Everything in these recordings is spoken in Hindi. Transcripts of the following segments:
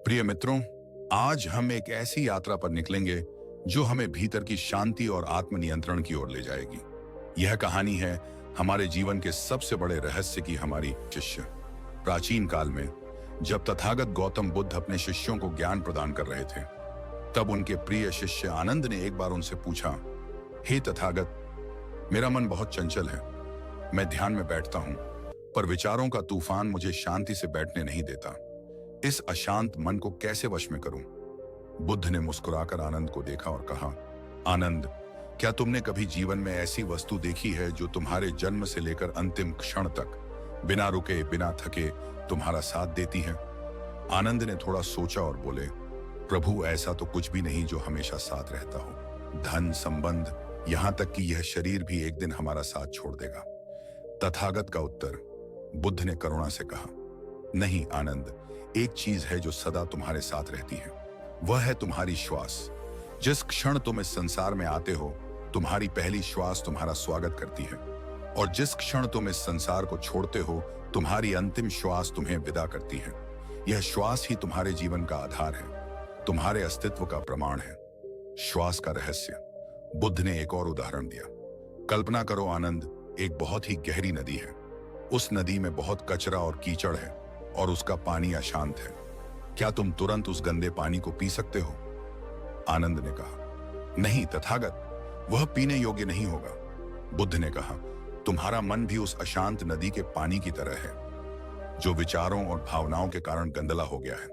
प्रिय मित्रों, आज हम एक ऐसी यात्रा पर निकलेंगे जो हमें भीतर की शांति और आत्मनियंत्रण की ओर ले जाएगी। यह कहानी है हमारे जीवन के सबसे बड़े रहस्य की हमारी शिष्य। प्राचीन काल में जब तथागत गौतम बुद्ध अपने शिष्यों को ज्ञान प्रदान कर रहे थे, तब उनके प्रिय शिष्य आनंद ने एक बार उनसे पूछा, हे तथागत, मेरा मन बहुत चंचल है। मैं ध्यान में बैठता हूं, पर विचारों का तूफान मुझे शांति से बैठने नहीं देता। इस अशांत मन को कैसे वश में करूं? बुद्ध ने मुस्कुराकर आनंद को देखा और कहा, आनंद, क्या तुमने कभी जीवन में ऐसी वस्तु देखी है जो तुम्हारे जन्म से लेकर अंतिम क्षण तक बिना रुके बिना थके तुम्हारा साथ देती है? आनंद ने थोड़ा सोचा और बोले, प्रभु, ऐसा तो कुछ भी नहीं जो हमेशा साथ रहता हो। धन, संबंध, यहां तक कि यह शरीर भी एक दिन हमारा साथ छोड़ देगा। तथागत का उत्तर। बुद्ध ने करुणा से कहा, नहीं आनंद, एक चीज है जो सदा तुम्हारे साथ रहती है, वह है तुम्हारी श्वास। जिस क्षण तुम इस संसार में आते हो, तुम्हारी पहली श्वास तुम्हारा स्वागत करती है, और जिस क्षण तुम इस संसार को छोड़ते हो, तुम्हारी अंतिम श्वास तुम्हें विदा करती है। यह श्वास ही तुम्हारे जीवन का आधार है, तुम्हारे अस्तित्व का प्रमाण है। श्वास का रहस्य। बुद्ध ने एक और उदाहरण दिया। कल्पना करो आनंद, एक बहुत ही गहरी नदी है। उस नदी में बहुत कचरा और कीचड़ है और उसका पानी अशांत है। क्या तुम तुरंत उस गंदे पानी को पी सकते हो? आनंद ने कहा, नहीं तथागत, वह पीने योग्य नहीं होगा। बुद्ध ने कहा, तुम्हारा मन भी उस अशांत नदी के पानी की तरह है, जो विचारों और भावनाओं के कारण गंदला हो गया है।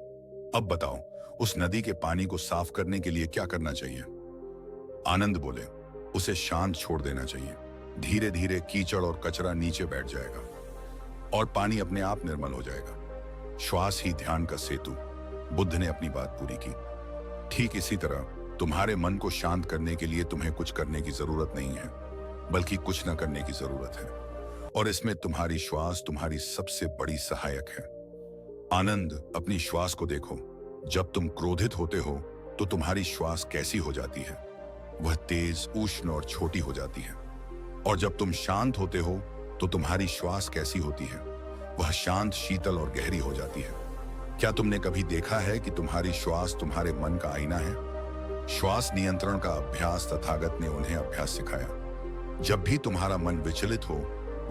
अब बताओ, उस नदी के पानी को साफ करने के लिए क्या करना चाहिए? आनंद बोले, उसे शांत छोड़ देना चाहिए। धीरे धीरे कीचड़ और कचरा नीचे बैठ जाएगा और पानी अपने आप निर्मल हो जाएगा। श्वास ही ध्यान का सेतु। बुद्ध ने अपनी बात पूरी की। ठीक इसी तरह तुम्हारे मन को शांत करने के लिए तुम्हें कुछ करने की जरूरत नहीं है, बल्कि कुछ न करने की जरूरत है, और इसमें तुम्हारी श्वास तुम्हारी सबसे बड़ी सहायक है। आनंद, अपनी श्वास को देखो। जब तुम क्रोधित होते हो तो तुम्हारी श्वास कैसी हो जाती है? वह तेज, उष्ण और छोटी हो जाती है। और जब तुम शांत होते हो तो तुम्हारी श्वास कैसी होती है? वह शांत, शीतल और गहरी हो जाती है। क्या तुमने कभी देखा है कि तुम्हारी श्वास तुम्हारे मन का आईना है? श्वास नियंत्रण का अभ्यास तथागत ने उन्हें अभ्यास सिखाया। जब भी तुम्हारा मन विचलित हो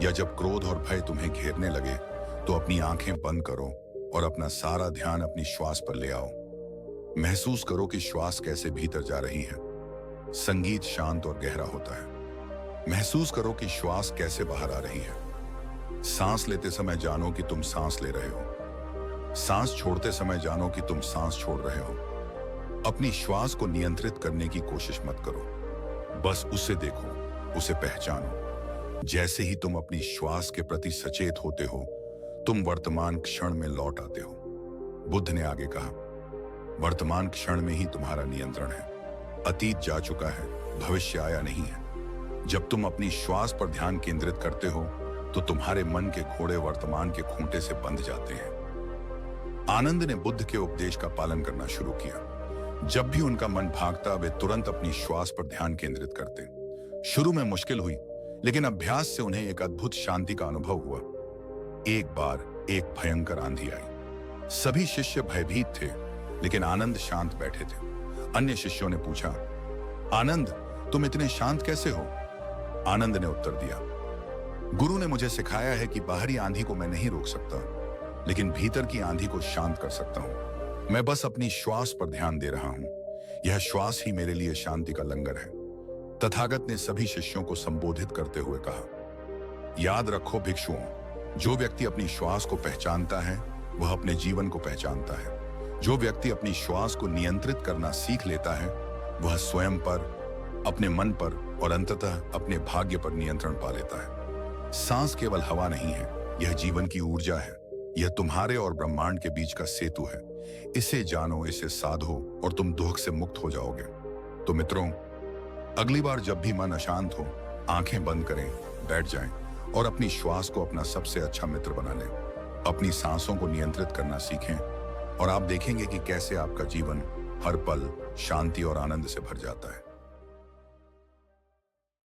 या जब क्रोध और भय तुम्हें घेरने लगे, तो अपनी आंखें बंद करो और अपना सारा ध्यान अपनी श्वास पर ले आओ। महसूस करो कि श्वास कैसे भीतर जा रही है। संगीत शांत और गहरा होता है। महसूस करो कि श्वास कैसे बाहर आ रही है। सांस लेते समय जानो कि तुम सांस ले रहे हो। सांस छोड़ते समय जानो कि तुम सांस छोड़ रहे हो। अपनी श्वास को नियंत्रित करने की कोशिश मत करो, बस उसे देखो, उसे पहचानो। जैसे ही तुम अपनी श्वास के प्रति सचेत होते हो, तुम वर्तमान क्षण में लौट आते हो। बुद्ध ने आगे कहा, वर्तमान क्षण में ही तुम्हारा नियंत्रण है। अतीत जा चुका है, भविष्य आया नहीं है। जब तुम अपनी श्वास पर ध्यान केंद्रित करते हो, तो तुम्हारे मन के घोड़े वर्तमान के खूंटे से बंध जाते हैं। आनंद ने बुद्ध के उपदेश का पालन करना शुरू किया। जब भी उनका मन भागता, वे तुरंत अपनी श्वास पर ध्यान केंद्रित करते। शुरू में मुश्किल हुई, लेकिन अभ्यास से उन्हें एक अद्भुत शांति का अनुभव हुआ। एक बार एक भयंकर आंधी आई। सभी शिष्य भयभीत थे, लेकिन आनंद शांत बैठे थे। अन्य शिष्यों ने पूछा, आनंद, तुम इतने शांत कैसे हो? आनंद ने उत्तर दिया, गुरु ने मुझे सिखाया है कि बाहरी आंधी को मैं नहीं रोक सकता, लेकिन भीतर की आंधी को शांत कर सकता हूं। मैं बस अपनी श्वास पर ध्यान दे रहा हूं। यह श्वास ही मेरे लिए शांति का लंगर है। तथागत ने सभी शिष्यों को संबोधित करते हुए कहा, याद रखो भिक्षुओं, जो व्यक्ति अपनी श्वास को पहचानता है, वह अपने जीवन को पहचानता है। जो व्यक्ति अपनी श्वास को नियंत्रित करना सीख लेता है, वह स्वयं पर, अपने मन पर और अंततः अपने भाग्य पर नियंत्रण पा लेता है। सांस केवल हवा नहीं है, यह जीवन की ऊर्जा है। यह तुम्हारे और ब्रह्मांड के बीच का सेतु है। इसे जानो, इसे साधो और तुम दुख से मुक्त हो जाओगे। तो मित्रों, अगली बार जब भी मन अशांत हो, आंखें बंद करें, बैठ जाएं और अपनी श्वास को अपना सबसे अच्छा मित्र बना लें। अपनी सांसों को नियंत्रित करना सीखें और आप देखेंगे कि कैसे आपका जीवन हर पल शांति और आनंद से भर जाता है।